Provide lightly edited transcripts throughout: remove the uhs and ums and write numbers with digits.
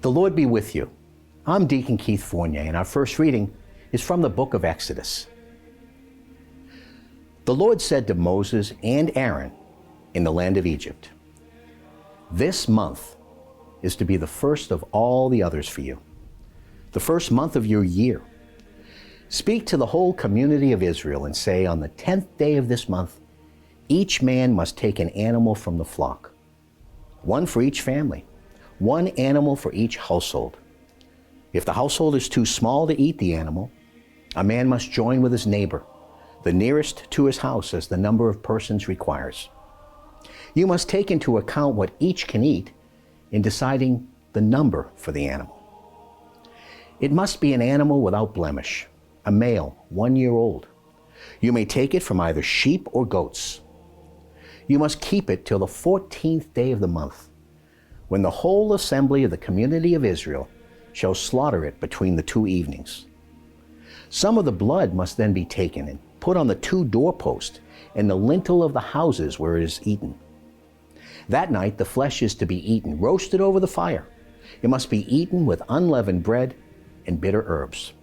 The Lord be with you. I'm Deacon Keith Fournier, and our first reading is from the book of Exodus. The Lord said to Moses and Aaron in the land of Egypt, "This month is to be the first of all the others for you, the first month of your year. Speak to the whole community of Israel and say, on the 10th day of this month, each man must take an animal from the flock, one for each family, one animal for each household. If the household is too small to eat the animal, a man must join with his neighbor, the nearest to his house, as the number of persons requires. You must take into account what each can eat in deciding the number for the animal. It must be an animal without blemish, a male, 1 year old. You may take it from either sheep or goats. You must keep it till the 14th day of the month, when the whole assembly of the community of Israel shall slaughter it between the 2 evenings. Some of the blood must then be taken and put on the 2 doorposts and the lintel of the houses where it is eaten. That night the flesh is to be eaten, roasted over the fire. It must be eaten with unleavened bread and bitter herbs.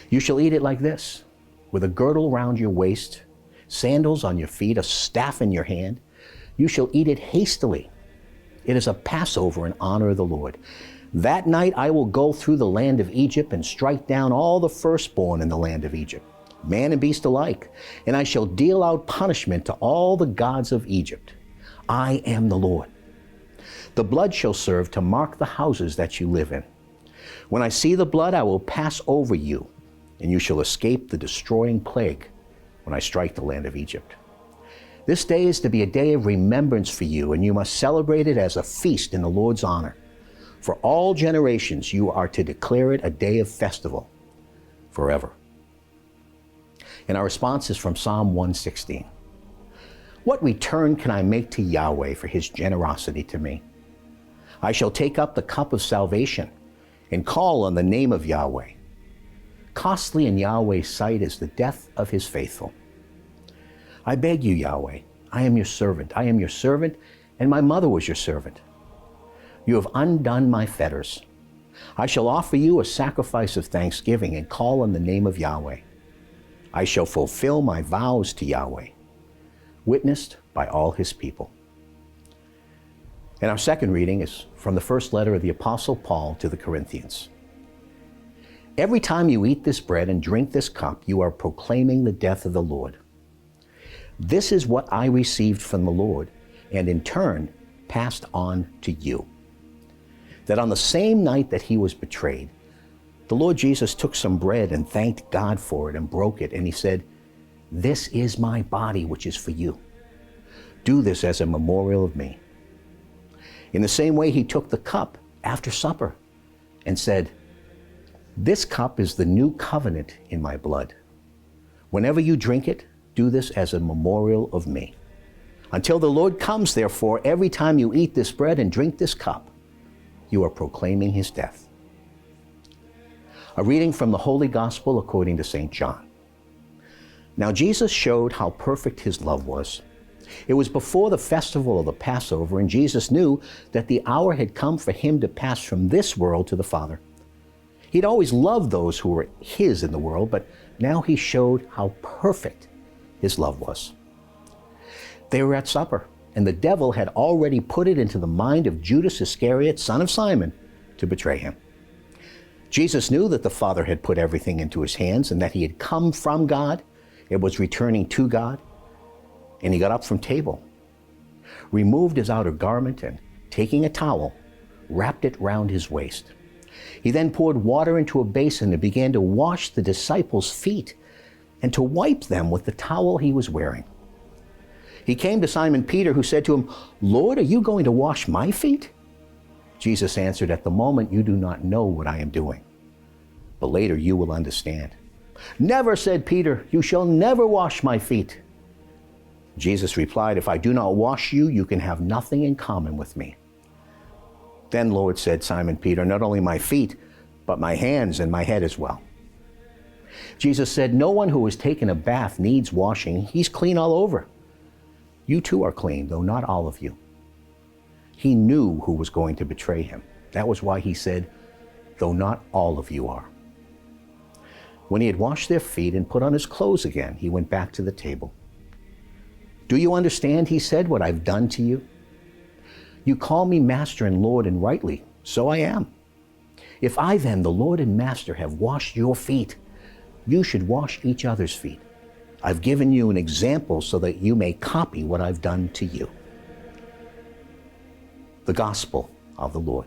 You shall eat it like this, with a girdle round your waist, sandals on your feet, a staff in your hand. You shall eat it hastily. It is a Passover in honor of the Lord. That night I will go through the land of Egypt and strike down all the firstborn in the land of Egypt, man and beast alike, and I shall deal out punishment to all the gods of Egypt. I am the Lord. The blood shall serve to mark the houses that you live in. When I see the blood, I will pass over you, and you shall escape the destroying plague when I strike the land of Egypt. This day is to be a day of remembrance for you, and you must celebrate it as a feast in the Lord's honor. For all generations you are to declare it a day of festival forever." And our response is from Psalm 116. What return can I make to Yahweh for his generosity to me? I shall take up the cup of salvation and call on the name of Yahweh. Costly in Yahweh's sight is the death of his faithful. I beg you, Yahweh, I am your servant. I am your servant, and my mother was your servant. You have undone my fetters. I shall offer you a sacrifice of thanksgiving and call on the name of Yahweh. I shall fulfill my vows to Yahweh, witnessed by all his people. And our second reading is from the first letter of the Apostle Paul to the Corinthians. Every time you eat this bread and drink this cup, you are proclaiming the death of the Lord. This is what I received from the Lord, and in turn passed on to you. That on the same night that he was betrayed, the Lord Jesus took some bread and thanked God for it and broke it, and he said, "This is my body, which is for you. Do this as a memorial of me." In the same way, he took the cup after supper and said, "This cup is the new covenant in my blood. Whenever you drink it, do this as a memorial of me. Until the Lord comes, therefore, every time you eat this bread and drink this cup, you are proclaiming his death." A reading from the Holy Gospel according to St. John. Now Jesus showed how perfect his love was. It was before the festival of the Passover, and Jesus knew that the hour had come for him to pass from this world to the Father. He'd always loved those who were his in the world, but now he showed how perfect his love was. They were at supper, and the devil had already put it into the mind of Judas Iscariot, son of Simon, to betray him. Jesus knew that the Father had put everything into his hands and that he had come from God and was returning to God. And he got up from table, removed his outer garment, and taking a towel, wrapped it round his waist. He then poured water into a basin and began to wash the disciples' feet and to wipe them with the towel he was wearing. He came to Simon Peter, who said to him, "Lord, are you going to wash my feet?" Jesus answered, "At the moment you do not know what I am doing, but later you will understand." "Never," said Peter, "you shall never wash my feet." Jesus replied, "If I do not wash you, you can have nothing in common with me." Then, Lord, said Simon Peter, "Not only my feet, but my hands and my head as well." Jesus said, "No one who has taken a bath needs washing. He's clean all over. You too are clean, though not all of you." He knew who was going to betray him. That was why he said, though not all of you are. When he had washed their feet and put on his clothes again, he went back to the table. Do you understand, he said, what I've done to you? You call me Master and Lord, and rightly, so I am. If I then, the Lord and Master, have washed your feet, you should wash each other's feet. I've given you an example so that you may copy what I've done to you. The Gospel of the Lord.